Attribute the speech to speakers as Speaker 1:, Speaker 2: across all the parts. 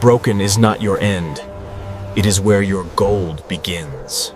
Speaker 1: broken is not your end. It is where your gold begins.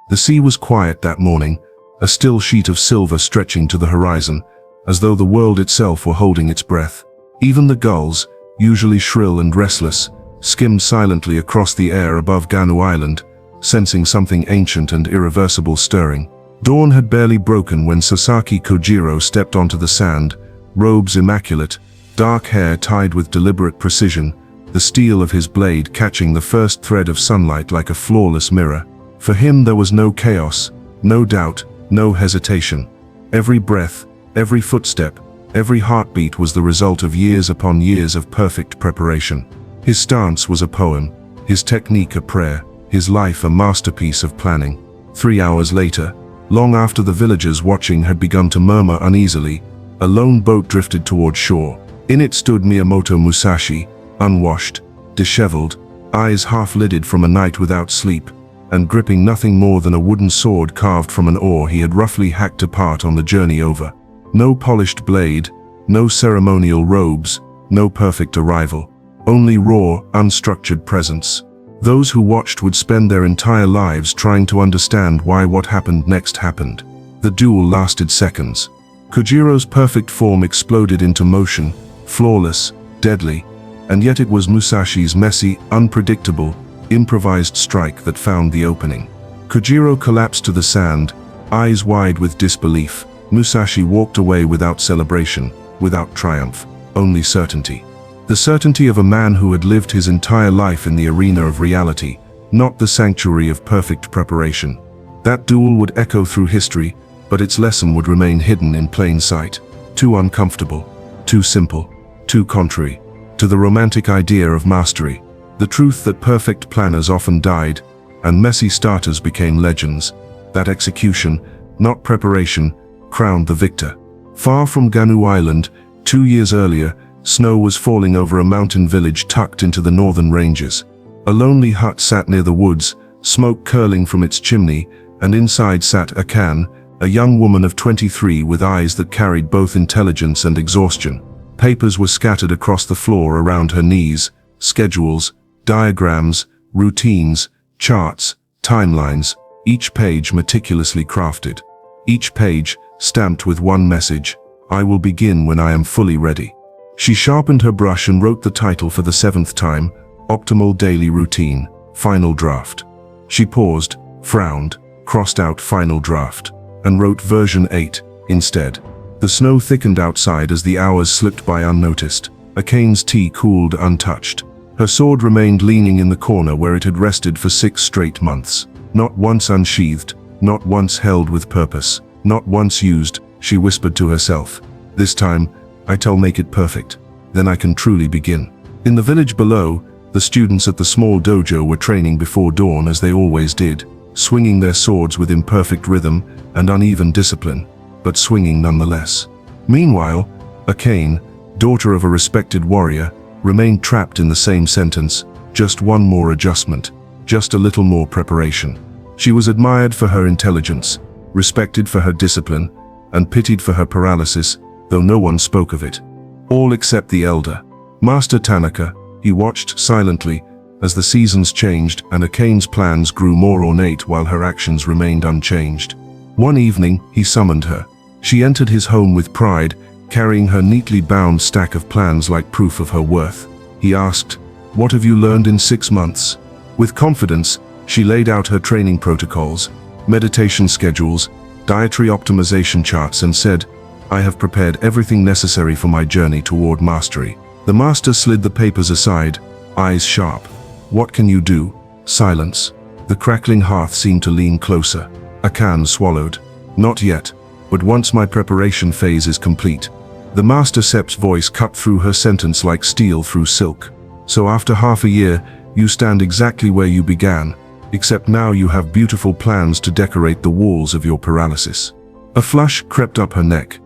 Speaker 2: The sea was quiet that morning, a still sheet of silver stretching to the horizon, as though the world itself were holding its breath. Even the gulls, usually shrill and restless, skimmed silently across the air above Ganu Island, sensing something ancient and irreversible stirring. Dawn had barely broken when Sasaki Kojiro stepped onto the sand, robes immaculate, dark hair tied with deliberate precision, the steel of his blade catching the first thread of sunlight like a flawless mirror. For him there was no chaos, no doubt, no hesitation. Every breath, every footstep, every heartbeat was the result of years upon years of perfect preparation. His stance was a poem, his technique a prayer, his life a masterpiece of planning. 3 hours later, long after the villagers watching had begun to murmur uneasily, a lone boat drifted toward shore. In it stood Miyamoto Musashi, unwashed, disheveled, eyes half-lidded from a night without sleep, and gripping nothing more than a wooden sword carved from an oar he had roughly hacked apart on the journey over. No polished blade, no ceremonial robes, no perfect arrival. Only raw, unstructured presence. Those who watched would spend their entire lives trying to understand why what happened next happened. The duel lasted seconds. Kojiro's perfect form exploded into motion, flawless, deadly, and yet it was Musashi's messy, unpredictable, improvised strike that found the opening. Kojiro collapsed to the sand, eyes wide with disbelief. Musashi walked away without celebration, without triumph, only certainty. The certainty of a man who had lived his entire life in the arena of reality, not the sanctuary of perfect preparation. That duel would echo through history, but its lesson would remain hidden in plain sight. Too uncomfortable, too simple, too contrary to the romantic idea of mastery. The truth that perfect planners often died, and messy starters became legends. That execution, not preparation, crowned the victor. Far from Ganu Island, 2 years earlier, snow was falling over a mountain village tucked into the northern ranges. A lonely hut sat near the woods, smoke curling from its chimney, and inside sat Akan, a young woman of 23 with eyes that carried both intelligence and exhaustion. Papers were scattered across the floor around her knees, schedules, diagrams, routines, charts, timelines, each page meticulously crafted. Each page stamped with one message: I will begin when I am fully ready. She sharpened her brush and wrote the title for the 7th time, Optimal Daily Routine, Final Draft. She paused, frowned, crossed out Final Draft, and wrote version 8 instead. The snow thickened outside as the hours slipped by unnoticed. Akane's tea cooled untouched. Her sword remained leaning in the corner where it had rested for 6 straight months. Not once unsheathed, not once held with purpose, not once used, she whispered to herself. This time, I'll make it perfect. Then I can truly begin. In the village below, the students at the small dojo were training before dawn as they always did, swinging their swords with imperfect rhythm and uneven discipline, but swinging nonetheless. Meanwhile, Akane, daughter of a respected warrior, remained trapped in the same sentence, just one more adjustment, just a little more preparation. She was admired for her intelligence, respected for her discipline, and pitied for her paralysis, though no one spoke of it. All except the elder. Master Tanaka. He watched silently as the seasons changed and Akane's plans grew more ornate while her actions remained unchanged. One evening, he summoned her. She entered his home with pride, carrying her neatly bound stack of plans like proof of her worth. He asked, "What have you learned in 6 months?" With confidence, she laid out her training protocols, meditation schedules, dietary optimization charts, and said, "I have prepared everything necessary for my journey toward mastery." The master slid the papers aside, eyes sharp. "What can you do?" Silence. The crackling hearth seemed to lean closer. Akan swallowed. "Not yet, but once my preparation phase is complete." The master Sep's voice cut through her sentence like steel through silk. "So after half a year, you stand exactly where you began, except now you have beautiful plans to decorate the walls of your paralysis." A flush crept up her neck.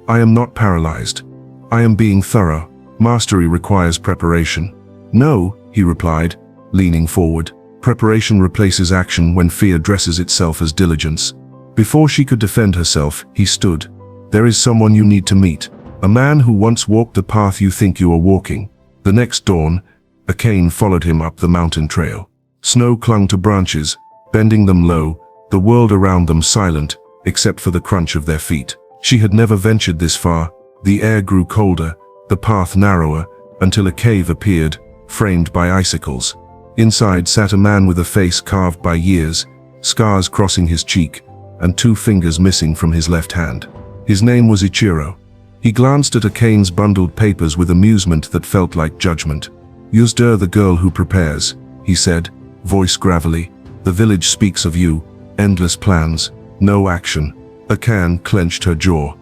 Speaker 2: "I am not paralyzed. I am being thorough. Mastery requires preparation." "No," he replied, leaning forward. "Preparation replaces action when fear dresses itself as diligence." Before she could defend herself, he stood. "There is someone you need to meet." A man who once walked the path you think you are walking. The next dawn, a cane followed him up the mountain trail. Snow clung to branches, bending them low, the world around them silent, except for the crunch of their feet. She had never ventured this far. The air grew colder, the path narrower, until a cave appeared, framed by icicles. Inside sat a man with a face carved by years, scars crossing his cheek, and 2 fingers missing from his left hand. His name was Ichiro. He glanced at Akane's bundled papers with amusement that felt like judgment. "You're the girl who prepares," he said, voice gravelly. "The village speaks of you, endless plans, no action." Akane clenched her jaw.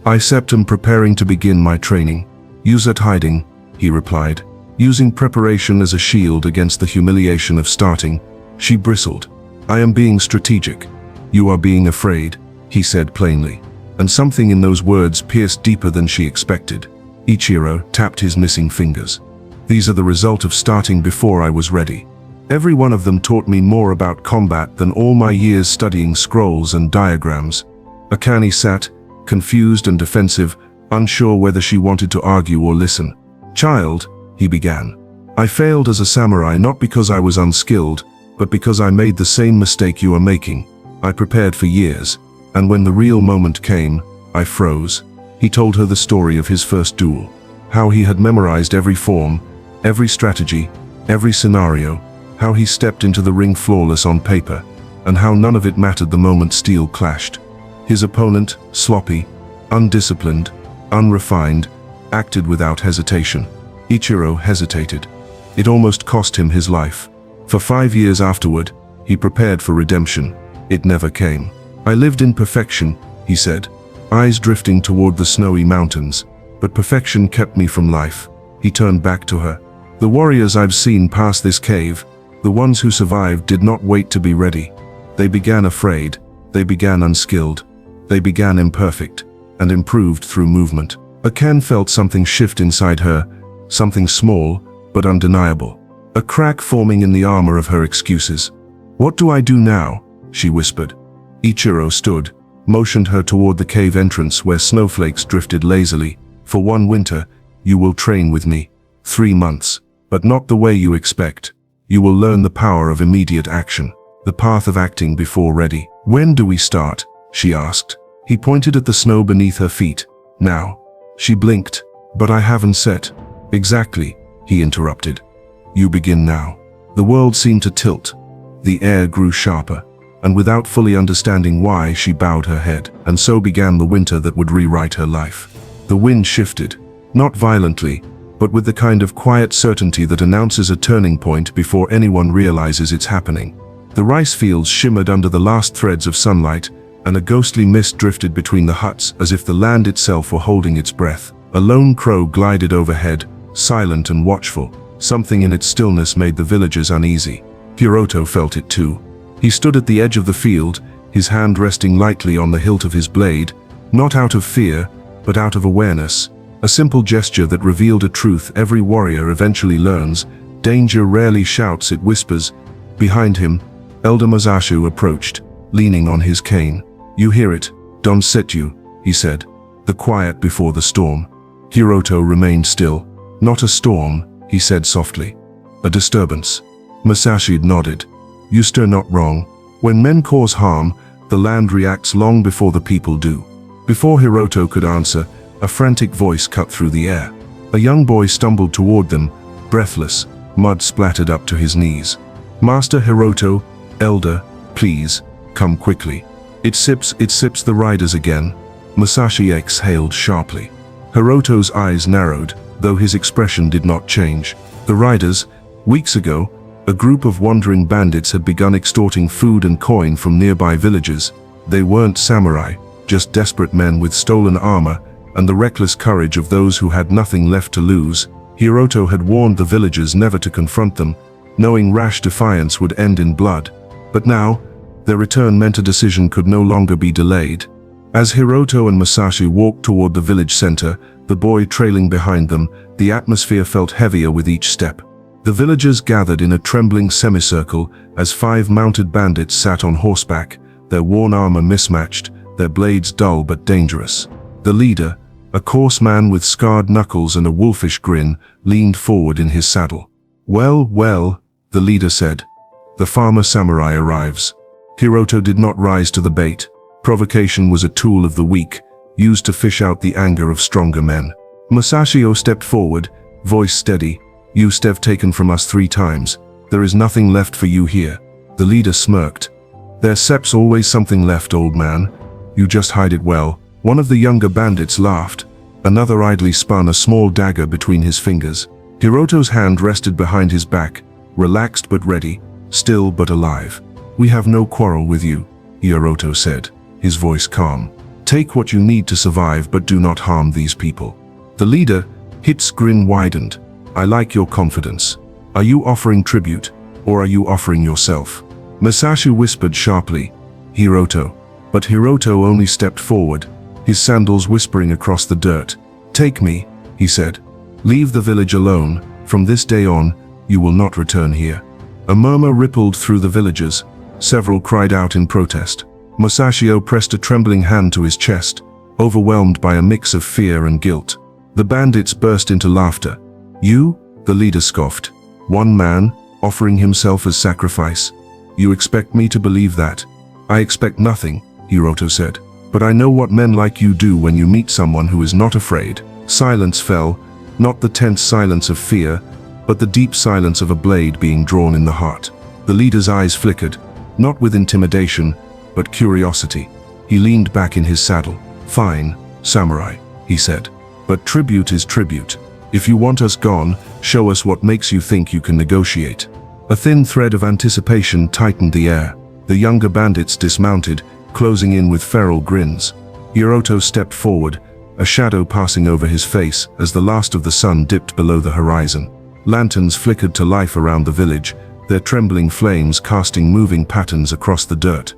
Speaker 2: "I am preparing to begin my training." "Use at hiding," he replied, using preparation as a shield against the humiliation of starting. She bristled. "I am being strategic." "You are being afraid," he said plainly, and something in those words pierced deeper than she expected. Ichiro tapped his missing fingers. "These are the result of starting before I was ready. Every one of them taught me more about combat than all my years studying scrolls and diagrams." Akane sat, confused and defensive, unsure whether she wanted to argue or listen. "Child," he began, "I failed as a samurai not because I was unskilled, but because I made the same mistake you are making. I prepared for years, and when the real moment came, I froze." He told her the story of his first duel, how he had memorized every form, every strategy, every scenario, how he stepped into the ring flawless on paper, and how none of it mattered the moment steel clashed. His opponent, sloppy, undisciplined, unrefined, acted without hesitation. Ichiro hesitated. It almost cost him his life. For 5 years afterward, he prepared for redemption. It never came. "I lived in perfection," he said, eyes drifting toward the snowy mountains, "but perfection kept me from life." He turned back to her. "The warriors I've seen pass this cave, the ones who survived did not wait to be ready. They began afraid, they began unskilled, they began imperfect, and improved through movement." Akane felt something shift inside her, something small, but undeniable. A crack forming in the armor of her excuses. "What do I do now?" she whispered. Ichiro stood, motioned her toward the cave entrance where snowflakes drifted lazily. "For 1 winter, you will train with me. 3 months, but not the way you expect. You will learn the power of immediate action, the path of acting before ready." "When do we start?" she asked. He pointed at the snow beneath her feet. "Now." She blinked. "But I haven't set." "Exactly," he interrupted. "You begin now." The world seemed to tilt. The air grew sharper, and without fully understanding why, she bowed her head. And so began the winter that would rewrite her life. The wind shifted, not violently, but with the kind of quiet certainty that announces a turning point before anyone realizes it's happening. The rice fields shimmered under the last threads of sunlight, and a ghostly mist drifted between the huts as if the land itself were holding its breath. A lone crow glided overhead, silent and watchful. Something in its stillness made the villagers uneasy. Hiroto felt it too. He stood at the edge of the field, his hand resting lightly on the hilt of his blade, not out of fear, but out of awareness. A simple gesture that revealed a truth every warrior eventually learns. Danger rarely shouts, it whispers. Behind him, Elder Masashu approached, leaning on his cane. "You hear it, Don Setyu," he said. "The quiet before the storm." Hiroto remained still. "Not a storm," he said softly. "A disturbance." Masashi nodded. "You stir not wrong. When men cause harm, the land reacts long before the people do." Before Hiroto could answer, a frantic voice cut through the air. A young boy stumbled toward them, breathless, mud splattered up to his knees. "Master Hiroto, Elder, please, come quickly. It sips the riders again." Masashi exhaled sharply. Hiroto's eyes narrowed, though his expression did not change. The riders, weeks ago, a group of wandering bandits had begun extorting food and coin from nearby villages. They weren't samurai, just desperate men with stolen armor and the reckless courage of those who had nothing left to lose. Hiroto had warned the villagers never to confront them, knowing rash defiance would end in blood. But now, their return meant a decision could no longer be delayed. As Hiroto and Masashi walked toward the village center, the boy trailing behind them, the atmosphere felt heavier with each step. The villagers gathered in a trembling semicircle as 5 mounted bandits sat on horseback, their worn armor mismatched, their blades dull but dangerous. The leader, A coarse man with scarred knuckles and a wolfish grin leaned forward in his saddle. "Well, well," the leader said. "The farmer samurai arrives." Hiroto did not rise to the bait. Provocation was a tool of the weak, used to fish out the anger of stronger men. Masashio stepped forward, voice steady. "You have taken from us 3 times. There is nothing left for you here." The leader smirked. "There's always something left, old man. You just hide it well." One of the younger bandits laughed. Another idly spun a small dagger between his fingers. Hiroto's hand rested behind his back, relaxed but ready, still but alive. "We have no quarrel with you," Hiroto said, his voice calm. "Take what you need to survive, but do not harm these people." The leader, Hit's grin widened. "I like your confidence. Are you offering tribute, or are you offering yourself?" Masashi whispered sharply, "Hiroto." But Hiroto only stepped forward, his sandals whispering across the dirt. "Take me," he said. "Leave the village alone. From this day on, you will not return here." A murmur rippled through the villagers. Several cried out in protest. Masashio pressed a trembling hand to his chest, overwhelmed by a mix of fear and guilt. The bandits burst into laughter. "You?" the leader scoffed. "One man, offering himself as sacrifice. You expect me to believe that?" "I expect nothing," Hiroto said. "But I know what men like you do when you meet someone who is not afraid." Silence fell, not the tense silence of fear, but the deep silence of a blade being drawn in the heart. The leader's eyes flickered, not with intimidation, but curiosity. He leaned back in his saddle. "Fine, samurai," he said. "But tribute is tribute. If you want us gone, show us what makes you think you can negotiate." A thin thread of anticipation tightened the air. The younger bandits dismounted, closing in with feral grins. Hiroto stepped forward, a shadow passing over his face as the last of the sun dipped below the horizon. Lanterns flickered to life around the village, their trembling flames casting moving patterns across the dirt.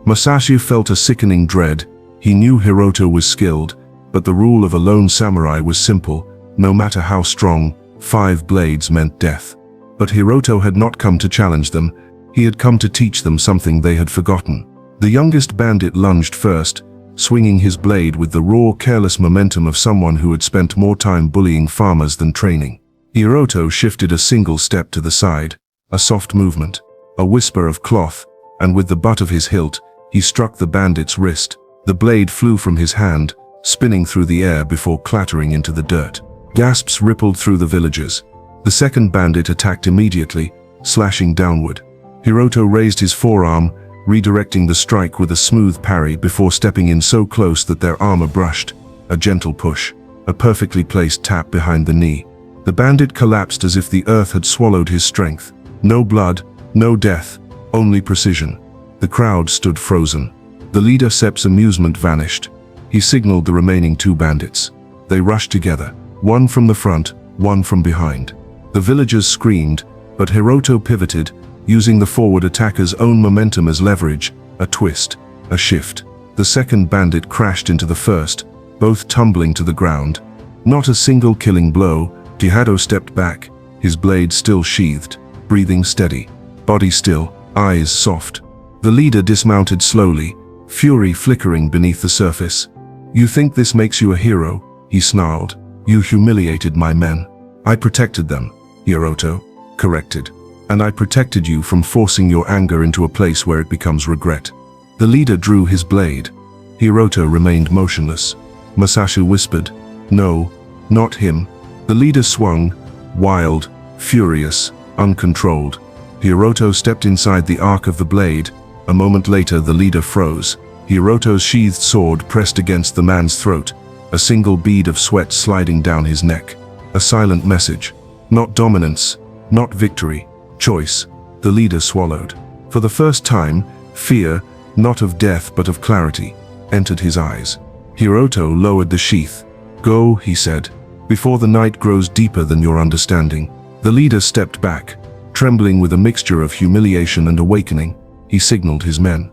Speaker 2: Masashi felt a sickening dread. He knew Hiroto was skilled, but the rule of a lone samurai was simple. No matter how strong, 5 blades meant death. But Hiroto had not come to challenge them. He had come to teach them something they had forgotten. The youngest bandit lunged first, swinging his blade with the raw, careless momentum of someone who had spent more time bullying farmers than training. Hiroto shifted a single step to the side, a soft movement, a whisper of cloth, and with the butt of his hilt, he struck the bandit's wrist. The blade flew from his hand, spinning through the air before clattering into the dirt. Gasps rippled through the villagers. The second bandit attacked immediately, slashing downward. Hiroto raised his forearm, redirecting the strike with a smooth parry before stepping in so close that their armor brushed. A gentle push, a perfectly placed tap behind the knee. The bandit collapsed as if the earth had swallowed his strength. No blood, no death, only precision. The crowd stood frozen. The leader Sep's amusement vanished. He signaled the remaining 2 bandits. They rushed together, one from the front, one from behind. The villagers screamed, but Hiroto pivoted, using the forward attacker's own momentum as leverage. A twist, a shift. The second bandit crashed into the first, both tumbling to the ground. Not a single killing blow. Hiroto stepped back, his blade still sheathed, breathing steady, body still, eyes soft. The leader dismounted slowly, fury flickering beneath the surface. "You think this makes you a hero?" he snarled. "You humiliated my men." "I protected them," Hiroto corrected. "And I protected you from forcing your anger into a place where it becomes regret." The leader drew his blade. Hiroto remained motionless. Masashi whispered, "No, not him." The leader swung, wild, furious, uncontrolled. Hiroto stepped inside the arc of the blade. A moment later, the leader froze. Hiroto's sheathed sword pressed against the man's throat, a single bead of sweat sliding down his neck. A silent message. Not dominance, not victory, choice. The leader swallowed. For the first time, fear, not of death but of clarity, entered his eyes. Hiroto lowered the sheath. "Go," he said, "before the night grows deeper than your understanding." The leader stepped back, trembling with a mixture of humiliation and awakening. He signaled his men.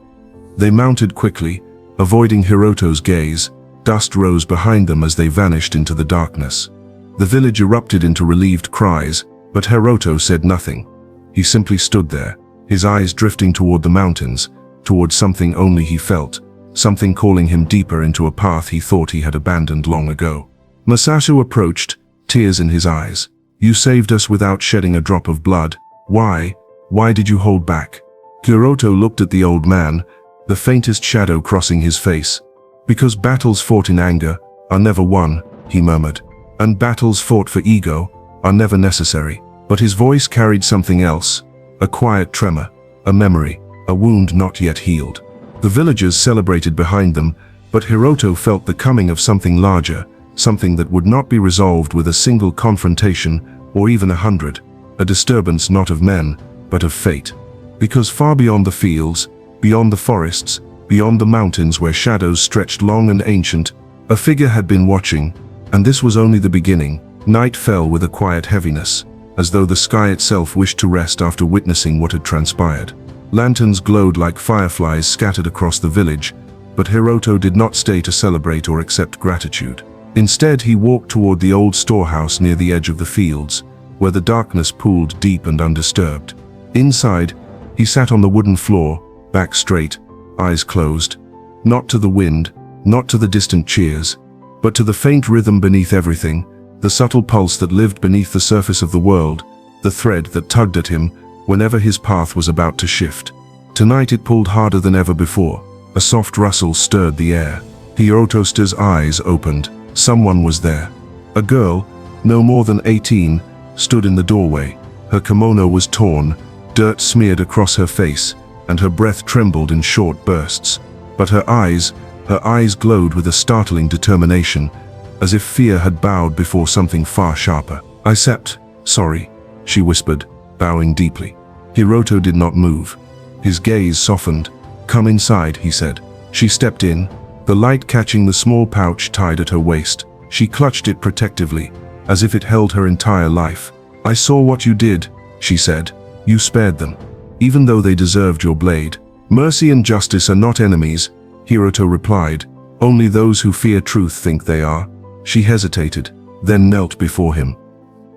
Speaker 2: They mounted quickly, avoiding Hiroto's gaze. Dust rose behind them as they vanished into the darkness. The village erupted into relieved cries, but Hiroto said nothing. He simply stood there, his eyes drifting toward the mountains, toward something only he felt, something calling him deeper into a path he thought he had abandoned long ago. Masato approached, tears in his eyes. You saved us without shedding a drop of blood. Why? Why did you hold back? Hiroto looked at the old man, the faintest shadow crossing his face. Because battles fought in anger are never won, he murmured. And battles fought for ego are never necessary. But his voice carried something else, a quiet tremor, a memory, a wound not yet healed. The villagers celebrated behind them, but Hiroto felt the coming of something larger, something that would not be resolved with a single confrontation or even 100, a disturbance not of men, but of fate. Because far beyond the fields, beyond the forests, beyond the mountains where shadows stretched long and ancient, a figure had been watching, and this was only the beginning. Night fell with a quiet heaviness, as though the sky itself wished to rest after witnessing what had transpired. Lanterns glowed like fireflies scattered across the village, but Hiroto did not stay to celebrate or accept gratitude. Instead, he walked toward the old storehouse near the edge of the fields, where the darkness pooled deep and undisturbed. Inside, he sat on the wooden floor, back straight, eyes closed, not to the wind, not to the distant cheers, but to the faint rhythm beneath everything, the subtle pulse that lived beneath the surface of the world, the thread that tugged at him whenever his path was about to shift. Tonight it pulled harder than ever before. A soft rustle stirred the air. Hiroto's eyes opened. Someone was there. A girl, no more than 18, stood in the doorway. Her kimono was torn, dirt smeared across her face, and her breath trembled in short bursts. But her eyes glowed with a startling determination, as if fear had bowed before something far sharper. Sorry, she whispered, bowing deeply. Hiroto did not move. His gaze softened. Come inside, he said. She stepped in, the light catching the small pouch tied at her waist. She clutched it protectively, as if it held her entire life. I saw what you did, she said. You spared them, even though they deserved your blade. Mercy and justice are not enemies, Hiroto replied. Only those who fear truth think they are. She hesitated, then knelt before him.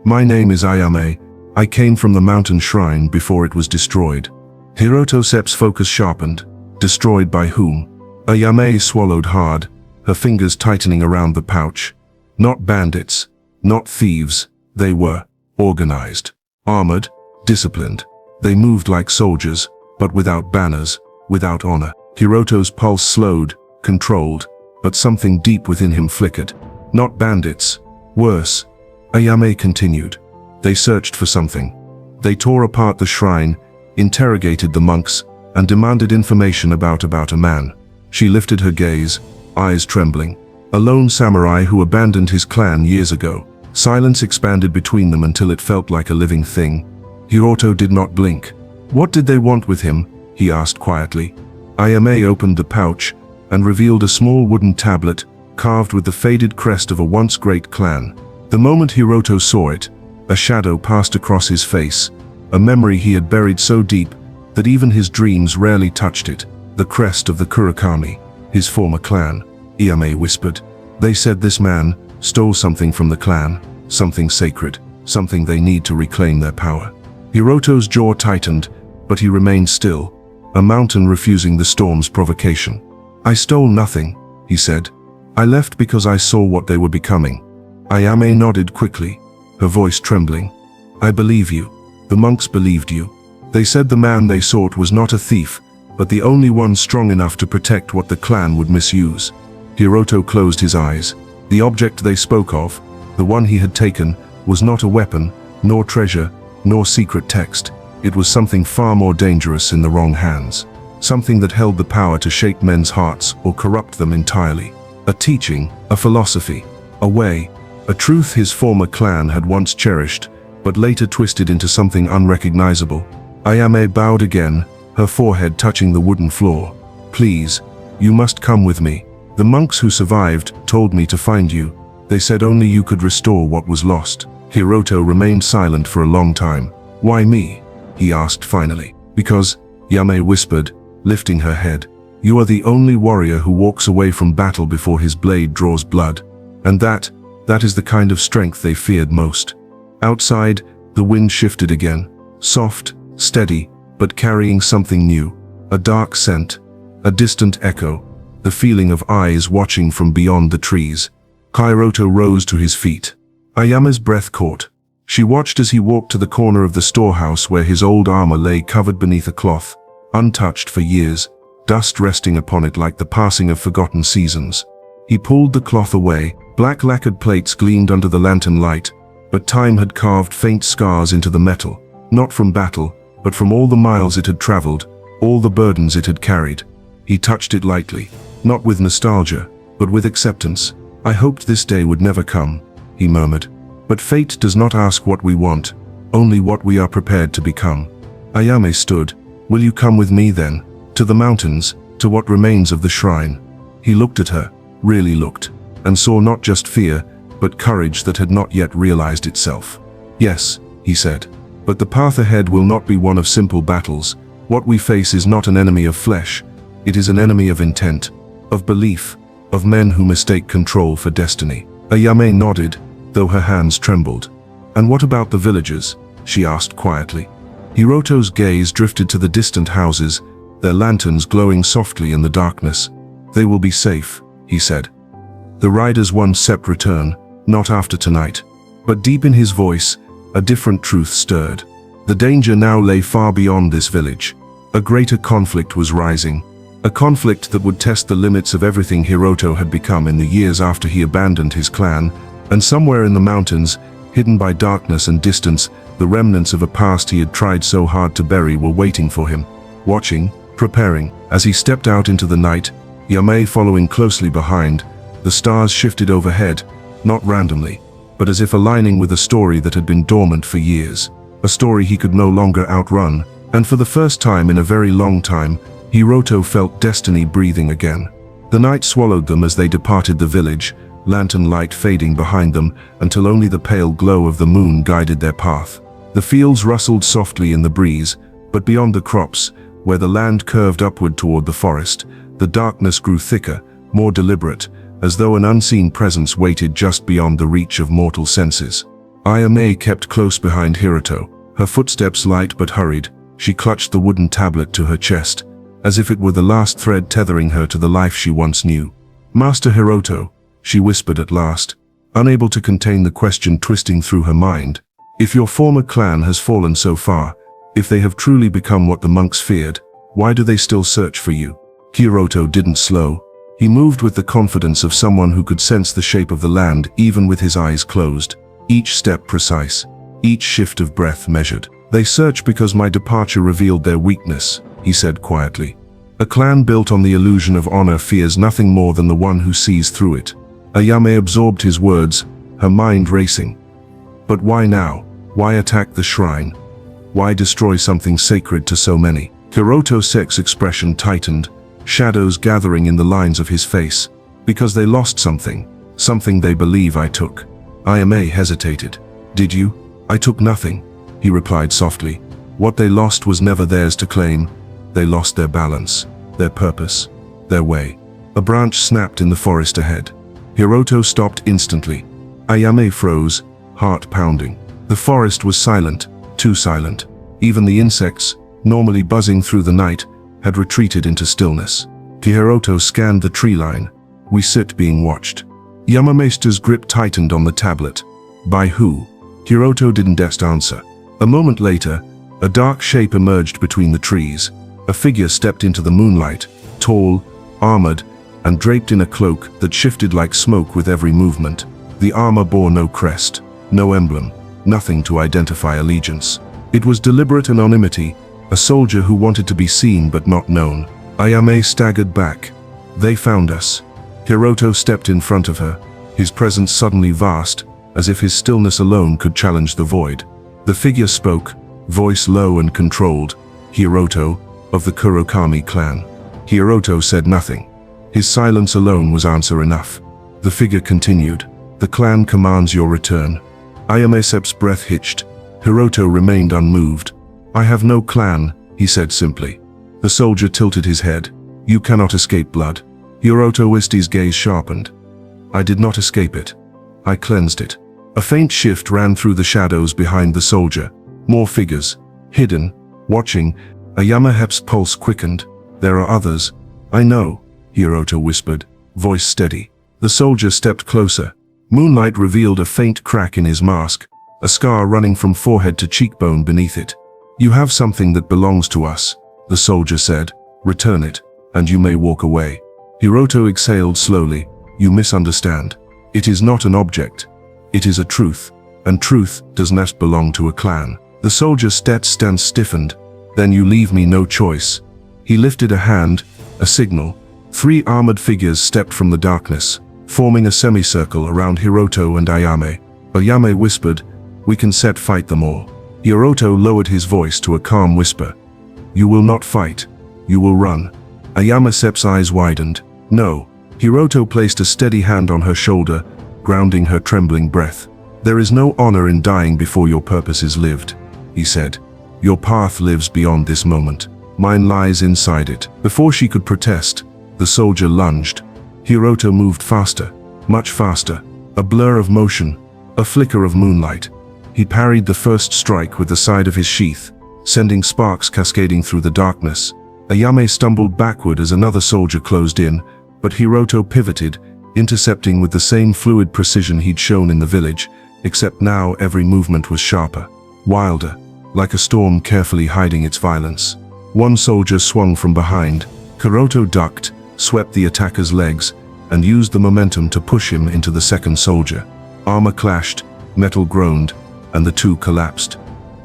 Speaker 2: My name is Ayame. I came from the mountain shrine before it was destroyed. Hiroto's focus sharpened. Destroyed by whom? Ayame swallowed hard, her fingers tightening around the pouch. Not bandits, not thieves. They were organized, armored, disciplined. They moved like soldiers, but without banners, without honor. Hiroto's pulse slowed, controlled, but something deep within him flickered. Not bandits. Worse. Ayame continued. They searched for something. They tore apart the shrine, interrogated the monks, and demanded information about a man. She lifted her gaze, eyes trembling. A lone samurai who abandoned his clan years ago. Silence expanded between them until it felt like a living thing. Hiroto did not blink. What did they want with him? He asked quietly. Ayame opened the pouch and revealed a small wooden tablet carved with the faded crest of a once great clan. The moment Hiroto saw it, a shadow passed across his face, a memory he had buried so deep that even his dreams rarely touched it. The crest of the Kurakami, his former clan. Ayame whispered. They said this man stole something from the clan, something sacred, something they need to reclaim their power. Hiroto's jaw tightened, but he remained still, a mountain refusing the storm's provocation. I stole nothing, he said. I left because I saw what they were becoming. Ayame nodded quickly, her voice trembling. I believe you. The monks believed you. They said the man they sought was not a thief, but the only one strong enough to protect what the clan would misuse. Hiroto closed his eyes. The object they spoke of, the one he had taken, was not a weapon, nor treasure, nor secret text. It was something far more dangerous in the wrong hands. Something that held the power to shape men's hearts or corrupt them entirely. A teaching, a philosophy, a way, a truth his former clan had once cherished, but later twisted into something unrecognizable. Ayame bowed again, her forehead touching the wooden floor. Please, you must come with me. The monks who survived told me to find you. They said only you could restore what was lost. Hiroto remained silent for a long time. Why me? He asked finally. Because, Ayame whispered, lifting her head. You are the only warrior who walks away from battle before his blade draws blood. And that is the kind of strength they feared most. Outside, the wind shifted again. Soft, steady, but carrying something new. A dark scent, a distant echo, the feeling of eyes watching from beyond the trees. Hiroto rose to his feet. Ayame's breath caught. She watched as he walked to the corner of the storehouse where his old armor lay covered beneath a cloth, untouched for years, dust resting upon it like the passing of forgotten seasons. He pulled the cloth away. Black lacquered plates gleamed under the lantern light, but time had carved faint scars into the metal, not from battle, but from all the miles it had traveled, all the burdens it had carried. He touched it lightly, not with nostalgia, but with acceptance. "I hoped this day would never come," he murmured. "But fate does not ask what we want, only what we are prepared to become." Ayame stood. "Will you come with me then? To the mountains, to what remains of the shrine?" He looked at her, really looked, and saw not just fear, but courage that had not yet realized itself. "Yes," he said, "but the path ahead will not be one of simple battles. What we face is not an enemy of flesh, it is an enemy of intent, of belief, of men who mistake control for destiny." Ayame nodded, though her hands trembled. "And what about the villagers?" she asked quietly. Hiroto's gaze drifted to the distant houses, their lanterns glowing softly in the darkness. "They will be safe," he said. The rider's one step return, "Not after tonight." But deep in his voice, a different truth stirred. The danger now lay far beyond this village. A greater conflict was rising. A conflict that would test the limits of everything Hiroto had become in the years after he abandoned his clan, and somewhere in the mountains, hidden by darkness and distance, the remnants of a past he had tried so hard to bury were waiting for him, watching, preparing. As he stepped out into the night, Yame following closely behind, the stars shifted overhead, not randomly, but as if aligning with a story that had been dormant for years, a story he could no longer outrun, and for the first time in a very long time, Hiroto felt destiny breathing again. The night swallowed them as they departed the village, lantern light fading behind them until only the pale glow of the moon guided their path. The fields rustled softly in the breeze, but beyond the crops, where the land curved upward toward the forest, the darkness grew thicker, more deliberate, as though an unseen presence waited just beyond the reach of mortal senses. Ayame kept close behind Hiroto, her footsteps light but hurried. She clutched the wooden tablet to her chest, as if it were the last thread tethering her to the life she once knew. "Master Hiroto," she whispered at last, unable to contain the question twisting through her mind. "If your former clan has fallen so far, if they have truly become what the monks feared, why do they still search for you?" Hiroto didn't slow. He moved with the confidence of someone who could sense the shape of the land even with his eyes closed. Each step precise, each shift of breath measured. "They search because my departure revealed their weakness," he said quietly. "A clan built on the illusion of honor fears nothing more than the one who sees through it." Ayame absorbed his words, her mind racing. But why now? Why attack the shrine? Why destroy something sacred to so many? Hiroto Sek's expression tightened, shadows gathering in the lines of his face. "Because they lost something. Something they believe I took." Ayame hesitated. "Did you?" "I took nothing," he replied softly. "What they lost was never theirs to claim. They lost their balance, their purpose, their way." A branch snapped in the forest ahead. Hiroto stopped instantly. Ayame froze, heart pounding. The forest was silent, too silent. Even the insects, normally buzzing through the night, had retreated into stillness. Hiroto scanned the tree line. "We sit being watched." Yamameister's grip tightened on the tablet. "By who?" Hiroto didn't answer. A moment later, a dark shape emerged between the trees. A figure stepped into the moonlight, tall, armored, and draped in a cloak that shifted like smoke with every movement. The armor bore no crest, no emblem, nothing to identify allegiance. It was deliberate anonymity, a soldier who wanted to be seen but not known. Ayame staggered back. "They found us." Hiroto stepped in front of her, his presence suddenly vast, as if his stillness alone could challenge the void. The figure spoke, voice low and controlled. "Hiroto, of the Kurokami clan." Hiroto said nothing. His silence alone was answer enough. The figure continued. "The clan commands your return." Ayame's breath hitched. Hiroto remained unmoved. "I have no clan," he said simply. The soldier tilted his head. "You cannot escape blood." Hiroto's gaze sharpened. "I did not escape it. I cleansed it." A faint shift ran through the shadows behind the soldier. More figures, hidden, watching. Ayamehep's pulse quickened. "There are others." "I know," Hiroto whispered, voice steady. The soldier stepped closer. Moonlight revealed a faint crack in his mask, a scar running from forehead to cheekbone beneath it. You have something that belongs to us, the soldier said. Return it, and you may walk away. Hiroto exhaled slowly. You misunderstand. It is not an object. It is a truth, and truth does not belong to a clan. The soldier's stance stiffened. Then you leave me no choice. He lifted a hand, a signal. 3 armored figures stepped from the darkness, forming a semicircle around Hiroto and Ayame. Ayame whispered, we can fight them all. Hiroto lowered his voice to a calm whisper. You will not fight. You will run. Ayame's eyes widened. No. Hiroto placed a steady hand on her shoulder, grounding her trembling breath. There is no honor in dying before your purpose is lived, he said. Your path lives beyond this moment. Mine lies inside it. Before she could protest, the soldier lunged. Hiroto moved faster, much faster. A blur of motion, a flicker of moonlight. He parried the first strike with the side of his sheath, sending sparks cascading through the darkness. Ayame stumbled backward as another soldier closed in, but Hiroto pivoted, intercepting with the same fluid precision he'd shown in the village, except now every movement was sharper, wilder, like a storm carefully hiding its violence. One soldier swung from behind. Hiroto ducked, swept the attacker's legs, and used the momentum to push him into the second soldier. Armor clashed, metal groaned, and the two collapsed.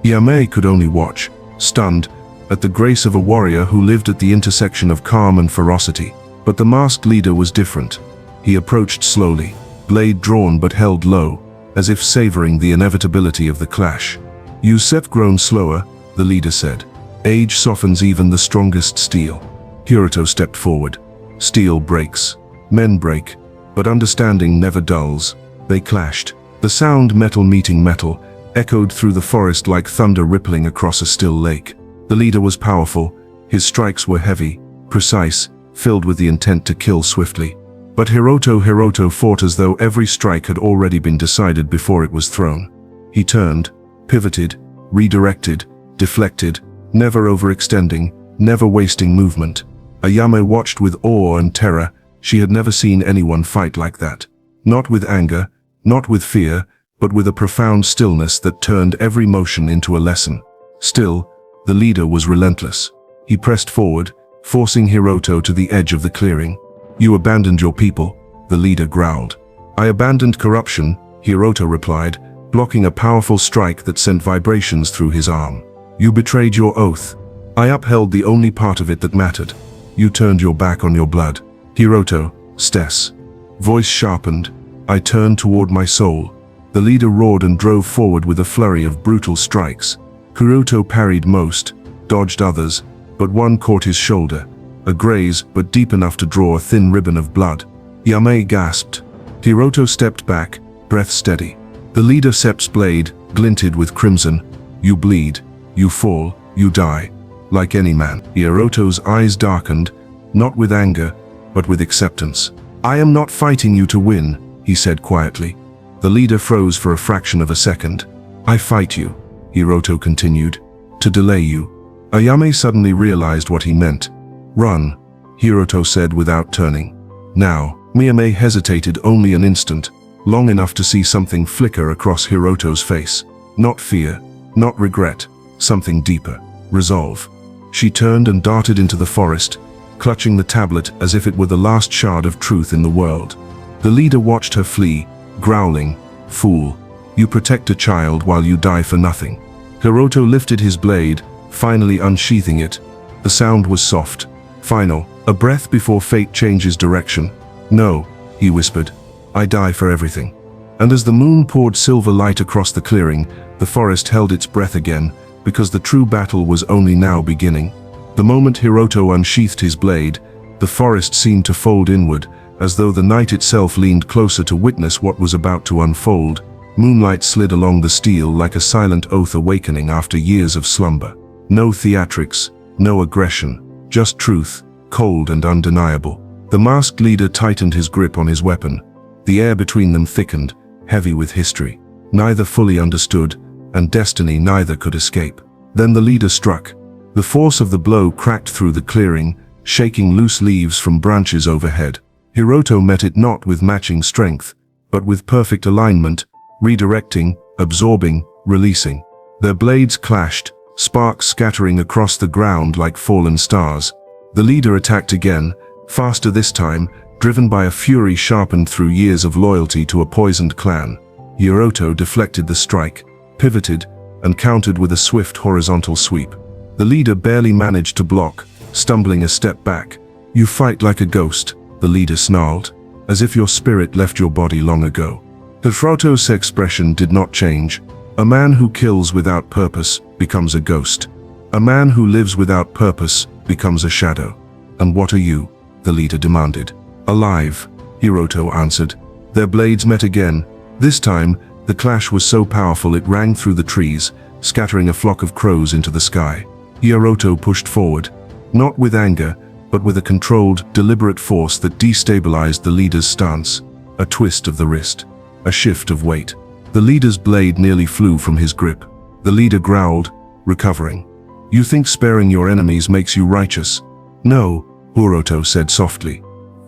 Speaker 2: Ayame could only watch, stunned, at the grace of a warrior who lived at the intersection of calm and ferocity. But the masked leader was different. He approached slowly, blade drawn but held low, as if savoring the inevitability of the clash. You've grown slower, the leader said. Age softens even the strongest steel. Hiroto stepped forward. Steel breaks. Men break. But understanding never dulls. They clashed. The sound, metal meeting metal, echoed through the forest like thunder rippling across a still lake. The leader was powerful. His strikes were heavy, precise, filled with the intent to kill swiftly. But Hiroto fought as though every strike had already been decided before it was thrown. He turned, pivoted, redirected, deflected, never overextending, never wasting movement. Ayame watched with awe and terror. She had never seen anyone fight like that. Not with anger, not with fear, but with a profound stillness that turned every motion into a lesson. Still, the leader was relentless. He pressed forward, forcing Hiroto to the edge of the clearing. You abandoned your people, the leader growled. I abandoned corruption, Hiroto replied, blocking a powerful strike that sent vibrations through his arm. You betrayed your oath. I upheld the only part of it that mattered. You turned your back on your blood. Hiroto, Stess. Voice sharpened. I turned toward my soul. The leader roared and drove forward with a flurry of brutal strikes. Hiroto parried most, dodged others, but one caught his shoulder. A graze, but deep enough to draw a thin ribbon of blood. Ayame gasped. Hiroto stepped back, breath steady. The leader's blade glinted with crimson. You bleed. You fall. You die. Like any man. Hiroto's eyes darkened, not with anger, but with acceptance. I am not fighting you to win, he said quietly. The leader froze for a fraction of a second. I fight you, Hiroto continued, to delay you. Ayame suddenly realized what he meant. Run, Hiroto said without turning. Now, Ayame hesitated only an instant, long enough to see something flicker across Hiroto's face. Not fear, not regret, something deeper. Resolve. She turned and darted into the forest, clutching the tablet as if it were the last shard of truth in the world. The leader watched her flee, growling, Fool, you protect a child while you die for nothing. Hiroto lifted his blade, finally unsheathing it. The sound was soft, final, a breath before fate changes direction. No, he whispered, I die for everything. And as the moon poured silver light across the clearing, the forest held its breath again, because the true battle was only now beginning. The moment Hiroto unsheathed his blade, the forest seemed to fold inward, as though the night itself leaned closer to witness what was about to unfold. Moonlight slid along the steel like a silent oath awakening after years of slumber. No theatrics, no aggression, just truth, cold and undeniable. The masked leader tightened his grip on his weapon. The air between them thickened, heavy with history. Neither fully understood, and destiny neither could escape. Then the leader struck. The force of the blow cracked through the clearing, shaking loose leaves from branches overhead. Hiroto met it not with matching strength, but with perfect alignment, redirecting, absorbing, releasing. Their blades clashed, sparks scattering across the ground like fallen stars. The leader attacked again, faster this time, driven by a fury sharpened through years of loyalty to a poisoned clan. Hiroto deflected the strike, pivoted, and countered with a swift horizontal sweep. The leader barely managed to block, stumbling a step back. "You fight like a ghost," the leader snarled, "as if your spirit left your body long ago." Hiroto's expression did not change. A man who kills without purpose becomes a ghost. A man who lives without purpose becomes a shadow. "And what are you?" the leader demanded. "Alive," Hiroto answered. Their blades met again. This time, the clash was so powerful it rang through the trees, scattering a flock of crows into the sky. Hiroto pushed forward, not with anger, but with a controlled, deliberate force that destabilized the leader's stance. A twist of the wrist, a shift of weight. The leader's blade nearly flew from his grip. The leader growled, recovering. "You think sparing your enemies makes you righteous?" "No," Hiroto said softly.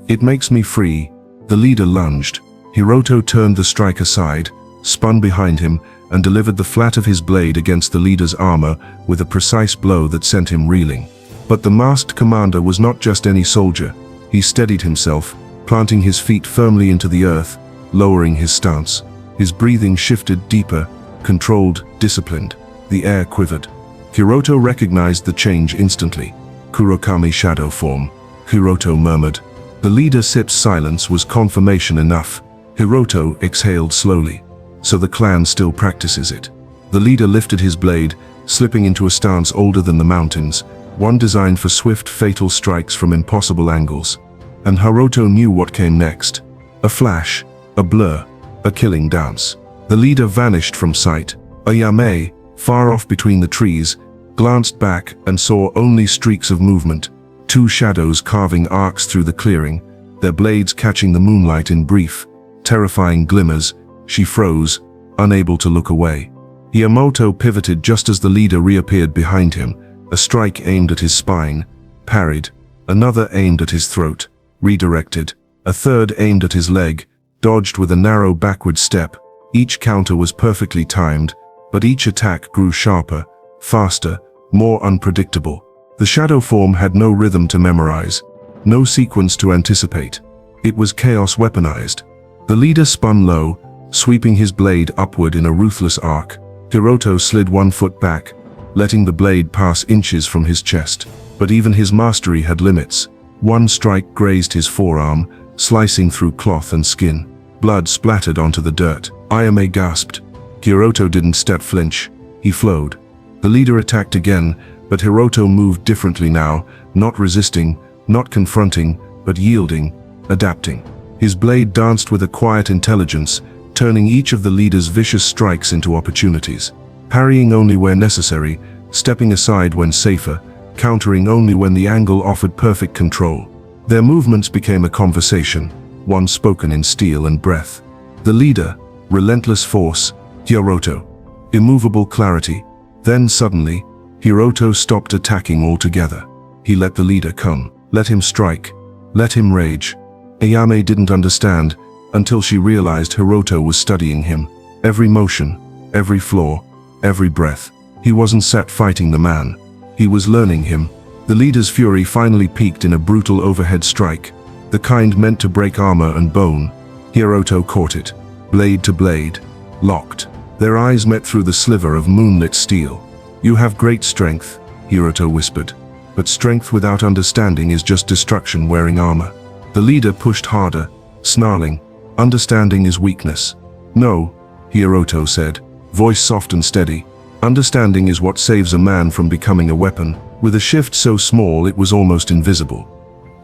Speaker 2: "It makes me free." The leader lunged. Hiroto turned the strike aside, spun behind him, and delivered the flat of his blade against the leader's armor with a precise blow that sent him reeling. But the masked commander was not just any soldier. He steadied himself, planting his feet firmly into the earth, lowering his stance. His breathing shifted deeper, controlled, disciplined. The air quivered. Hiroto recognized the change instantly. "Kurokami shadow form," Hiroto murmured. The leader's silence was confirmation enough. Hiroto exhaled slowly. "So the clan still practices it." The leader lifted his blade, slipping into a stance older than the mountains, one designed for swift, fatal strikes from impossible angles. And Hiroto knew what came next. A flash, a blur, a killing dance. The leader vanished from sight. Ayame, far off between the trees, glanced back and saw only streaks of movement, two shadows carving arcs through the clearing, their blades catching the moonlight in brief, terrifying glimmers. She froze, unable to look away. Yamamoto pivoted just as the leader reappeared behind him, a strike aimed at his spine, parried, another aimed at his throat, redirected, a third aimed at his leg, dodged with a narrow backward step. Each counter was perfectly timed, but each attack grew sharper, faster, more unpredictable. The shadow form had no rhythm to memorize, no sequence to anticipate. It was chaos weaponized. The leader spun low, sweeping his blade upward in a ruthless arc. Hiroto slid one foot back, letting the blade pass inches from his chest. But even his mastery had limits. One strike grazed his forearm, slicing through cloth and skin. Blood splattered onto the dirt. Ayame gasped. Hiroto didn't flinch. He flowed. The leader attacked again, but Hiroto moved differently now, not resisting, not confronting, but yielding, adapting. His blade danced with a quiet intelligence, turning each of the leader's vicious strikes into opportunities. Parrying only where necessary, stepping aside when safer, countering only when the angle offered perfect control. Their movements became a conversation, one spoken in steel and breath. The leader, relentless force, Hiroto. Immovable clarity. Then suddenly, Hiroto stopped attacking altogether. He let the leader come, let him strike, let him rage. Ayame didn't understand until she realized Hiroto was studying him. Every motion, every flaw, every breath. He wasn't sat fighting the man. He was learning him. The leader's fury finally peaked in a brutal overhead strike, the kind meant to break armor and bone. Hiroto caught it, blade to blade, locked. Their eyes met through the sliver of moonlit steel. "You have great strength," Hiroto whispered. "But strength without understanding is just destruction wearing armor." The leader pushed harder, snarling, "Understanding is weakness." "No," Hiroto said, voice soft and steady. "Understanding is what saves a man from becoming a weapon." With a shift so small it was almost invisible.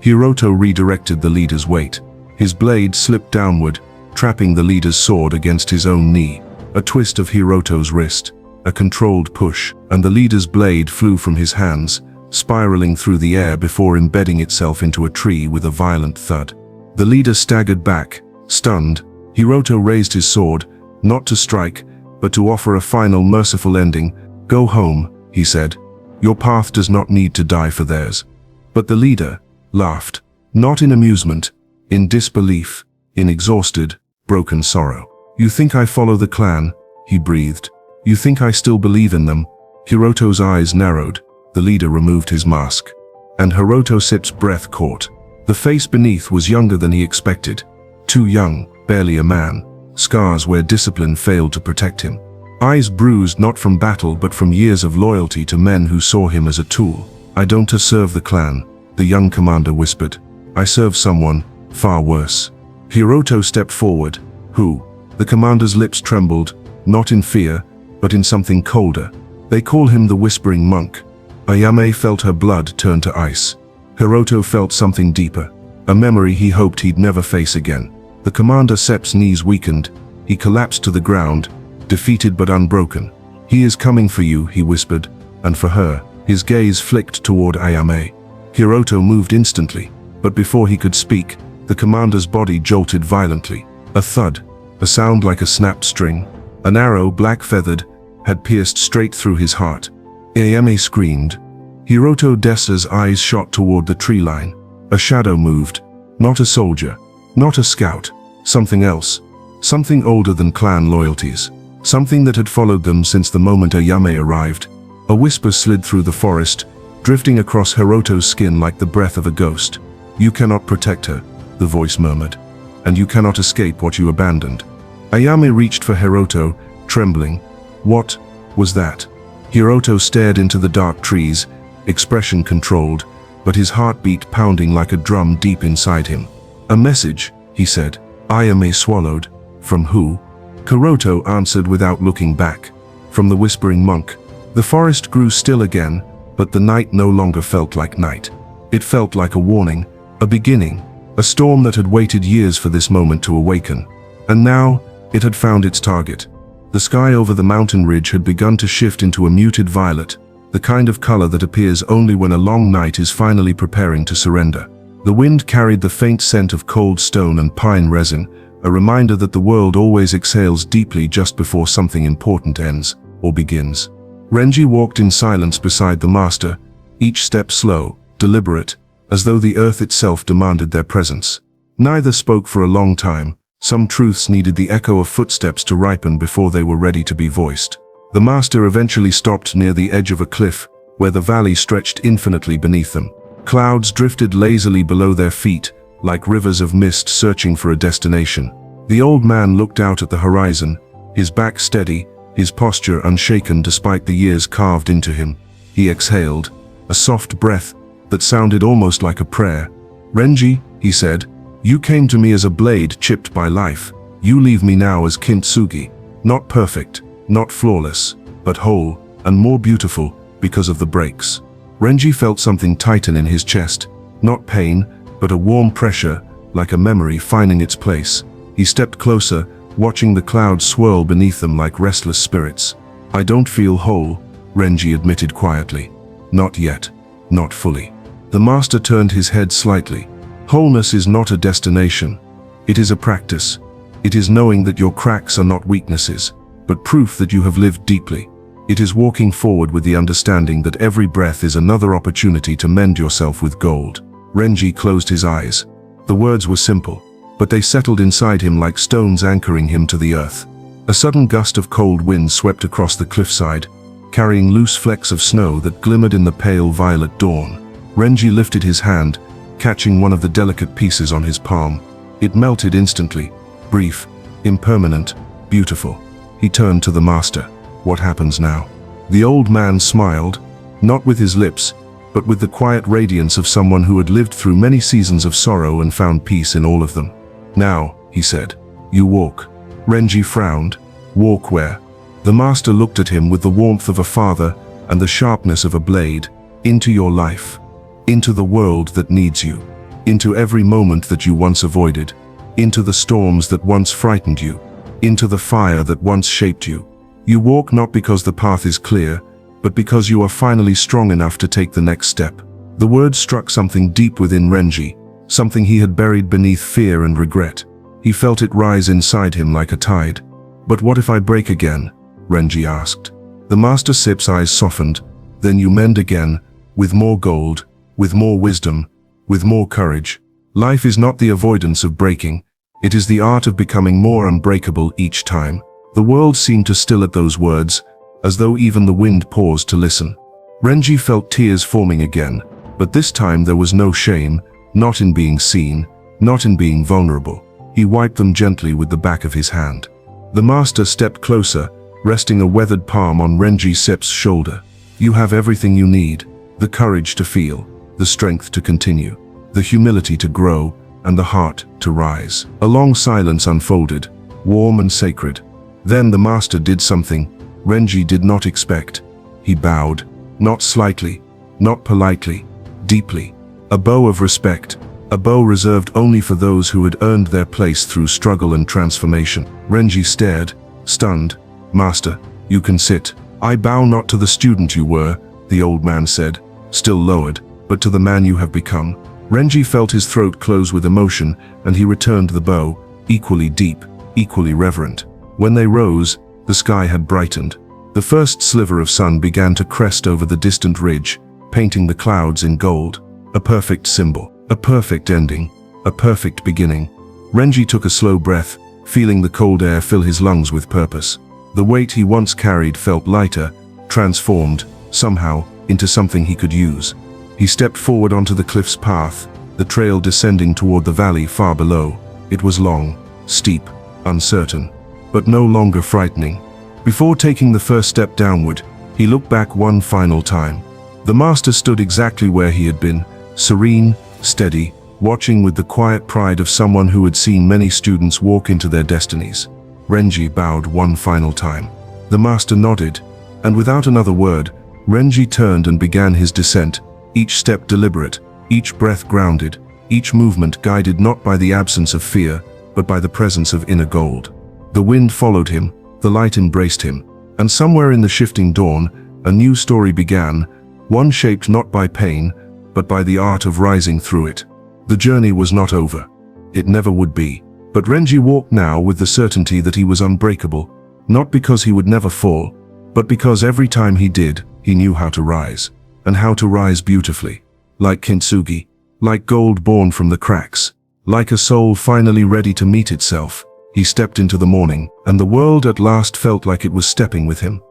Speaker 2: Hiroto redirected the leader's weight. His blade slipped downward, trapping the leader's sword against his own knee. A twist of Hiroto's wrist, a controlled push, and the leader's blade flew from his hands, spiraling through the air before embedding itself into a tree with a violent thud. The leader staggered back, stunned. Hiroto raised his sword, not to strike, but to offer a final merciful ending. "Go home," he said. "Your path does not need to die for theirs." But the leader, laughed. Not in amusement, in disbelief, in exhausted, broken sorrow. You think I follow the clan? He breathed. You think I still believe in them? Hiroto's eyes narrowed. The leader removed his mask. And Hiroto Sip's breath caught. The face beneath was younger than he expected. Too young, barely a man. Scars where discipline failed to protect him. Eyes bruised not from battle but from years of loyalty to men who saw him as a tool. I don't serve the clan, the young commander whispered. I serve someone far worse. Hiroto stepped forward. Who? The commander's lips trembled, not in fear, but in something colder. They call him the Whispering Monk. Ayame felt her blood turn to ice. Hiroto felt something deeper, a memory he hoped he'd never face again. The commander Sep's knees weakened. He collapsed to the ground, defeated but unbroken. He is coming for you, he whispered, and for her. His gaze flicked toward Ayame. Hiroto moved instantly, but before he could speak, the commander's body jolted violently. A thud, a sound like a snapped string. An arrow, black-feathered, had pierced straight through his heart. Ayame screamed. Hiroto Desa's eyes shot toward the tree line. A shadow moved. Not a soldier, not a scout, something else. Something older than clan loyalties. Something that had followed them since the moment Ayame arrived. A whisper slid through the forest, drifting across Hiroto's skin like the breath of a ghost. You cannot protect her, the voice murmured. And you cannot escape what you abandoned. Ayame reached for Hiroto, trembling. What was that? Hiroto stared into the dark trees, expression controlled, but his heartbeat pounding like a drum deep inside him. A message, he said. Ayame swallowed. From who? Hiroto answered without looking back. From the Whispering Monk. The forest grew still again, but the night no longer felt like night. It felt like a warning, a beginning, a storm that had waited years for this moment to awaken. And now, it had found its target. The sky over the mountain ridge had begun to shift into a muted violet, the kind of color that appears only when a long night is finally preparing to surrender. The wind carried the faint scent of cold stone and pine resin, a reminder that the world always exhales deeply just before something important ends or begins. Renji walked in silence beside the master, each step slow, deliberate, as though the earth itself demanded their presence. Neither spoke for a long time. Some truths needed the echo of footsteps to ripen before they were ready to be voiced. The master eventually stopped near the edge of a cliff, where the valley stretched infinitely beneath them. Clouds drifted lazily below their feet, like rivers of mist searching for a destination. The old man looked out at the horizon, his back steady, his posture unshaken despite the years carved into him. He exhaled, a soft breath that sounded almost like a prayer. Renji, he said, you came to me as a blade chipped by life. You leave me now as kintsugi, not perfect, not flawless, but whole and more beautiful because of the breaks. Renji felt something tighten in his chest, not pain, but a warm pressure, like a memory finding its place. He stepped closer, watching the clouds swirl beneath them like restless spirits. I don't feel whole, Renji admitted quietly. Not yet, not fully. The master turned his head slightly. Wholeness is not a destination. It is a practice. It is knowing that your cracks are not weaknesses, but proof that you have lived deeply. It is walking forward with the understanding that every breath is another opportunity to mend yourself with gold. Renji closed his eyes. The words were simple, but they settled inside him like stones anchoring him to the earth. A sudden gust of cold wind swept across the cliffside, carrying loose flecks of snow that glimmered in the pale violet dawn. Renji lifted his hand, catching one of the delicate pieces on his palm. It melted instantly, brief, impermanent, beautiful. He turned to the master. What happens now? The old man smiled, not with his lips, but with the quiet radiance of someone who had lived through many seasons of sorrow and found peace in all of them. Now, he said, you walk. Renji frowned. Walk where? The master looked at him with the warmth of a father and the sharpness of a blade. Into your life. Into the world that needs you. Into every moment that you once avoided. Into the storms that once frightened you. Into the fire that once shaped you. You walk not because the path is clear, but because you are finally strong enough to take the next step. The word struck something deep within Renji, something he had buried beneath fear and regret. He felt it rise inside him like a tide. But what if I break again? Renji asked. The master Sip's eyes softened. Then you mend again, with more gold, with more wisdom, with more courage. Life is not the avoidance of breaking, it is the art of becoming more unbreakable each time. The world seemed to still at those words, as though even the wind paused to listen. Renji felt tears forming again, but this time there was no shame, not in being seen, not in being vulnerable. He wiped them gently with the back of his hand. The master stepped closer, resting a weathered palm on Renji Sep's shoulder. You have everything you need, the courage to feel, the strength to continue, the humility to grow, and the heart to rise. A long silence unfolded, warm and sacred. Then the master did something Renji did not expect. He bowed, not slightly, not politely, deeply. A bow of respect, a bow reserved only for those who had earned their place through struggle and transformation. Renji stared, stunned. Master, you can sit. I bow not to the student you were, the old man said, still lowered, but to the man you have become. Renji felt his throat close with emotion, and he returned the bow, equally deep, equally reverent. When they rose, the sky had brightened. The first sliver of sun began to crest over the distant ridge, painting the clouds in gold. A perfect symbol, a perfect ending, a perfect beginning. Renji took a slow breath, feeling the cold air fill his lungs with purpose. The weight he once carried felt lighter, transformed, somehow, into something he could use. He stepped forward onto the cliff's path, the trail descending toward the valley far below. It was long, steep, uncertain, but no longer frightening. Before taking the first step downward, he looked back one final time. The master stood exactly where he had been, serene, steady, watching with the quiet pride of someone who had seen many students walk into their destinies. Renji bowed one final time. The master nodded, and without another word, Renji turned and began his descent, each step deliberate, each breath grounded, each movement guided not by the absence of fear, but by the presence of inner gold. The wind followed him, the light embraced him, and somewhere in the shifting dawn, a new story began, one shaped not by pain, but by the art of rising through it. The journey was not over. It never would be. But Renji walked now with the certainty that he was unbreakable, not because he would never fall, but because every time he did, he knew how to rise, and how to rise beautifully. Like kintsugi, like gold born from the cracks, like a soul finally ready to meet itself. He stepped into the morning, and the world at last felt like it was stepping with him.